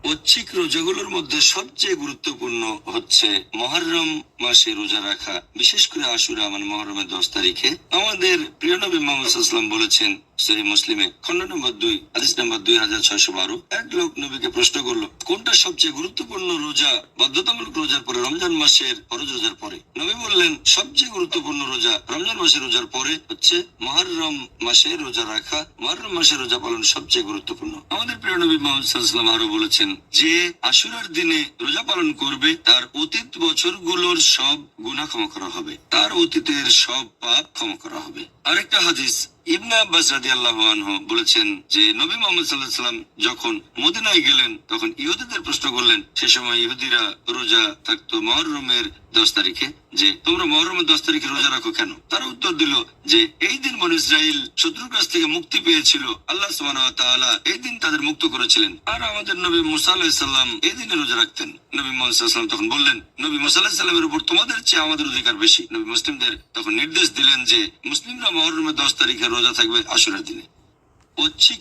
ঐচ্ছিক রোজাগুলোর মধ্যে সবচেয়ে গুরুত্বপূর্ণ হচ্ছে মুহররম মাসে রোজা রাখা, বিশেষ করে আশুরা মানে মুহররমের 10 তারিখে। আমাদের প্রিয় নবী মুহাম্মদ সাল্লাল্লাহু আলাইহি ওয়াসাল্লাম বলেছেন সহিহ মুসলিমে খণ্ড নম্বর 2 হাদিস নম্বর 2612, এক লোক নবীকে প্রশ্ন করলো কোনটা সবচেয়ে গুরুত্বপূর্ণ রোজা বাধ্যতামূলক রোজার পরে, রমজান মাসের ফরজ রোজার পরে? নবী বললেন সবচেয়ে গুরুত্বপূর্ণ রোজা রমজান মাসের রোজার পরে হচ্ছে মুহররম মাসে রোজা রাখা, মুহররম মাসে রোজা পালন সবচেয়ে গুরুত্বপূর্ণ। আমাদের প্রিয় নবী মুহাম্মদ সাল্লাল্লাহু আলাইহি ওয়াসাল্লাম আরো বলেছেন যে আশুরার দিনে রোজা পালন করবে তার অতীত বছরগুলোর সব গুনাহ ক্ষমা করা হবে, তার অতীতের সব পাপ ক্ষমা করা হবে। আরেকটা হাদিস ইবনে আব্বাস রাদিয়াল্লাহু আনহু বলেছেন যে নবী মুহাম্মদ সাল্লাল্লাহু আলাইহি ওয়াসাল্লাম যখন মদিনায় গেলেন তখন ইহুদিদের প্রশ্ন করলেন, সে সময় ইহুদিরা রোজা থাকতো মুহররমের 10 তারিখে, যে তোমরা মুহররমের 10 তারিখে রোজা রাখো কেন? তারা উত্তর দিল যে এই দিন বনী ইসরাইল শত্রুর কাছ থেকে মুক্তি পেয়েছিল, আল্লাহ সুবহানাহু ওয়া তাআলা এই দিন তাদের মুক্ত করেছিলেন, আর আমাদের নবী মুসা আলাইহিস সালাম এই দিনে রোজা রাখতেন। নবী মুহাম্মদ সাল্লাল্লাহু আলাইহি ওয়াসাল্লাম তখন বললেন, নবী মুসা আলাইহিস সালামের উপর তোমাদের চেয়ে আমাদের অধিকার বেশি। নবী মুসলিমদের তখন নির্দেশ দিলেন যে মুসলিমরা মুহররমের 10 তারিখে রোজা থাকবে আশুরার দিনে। ঐচ্ছিক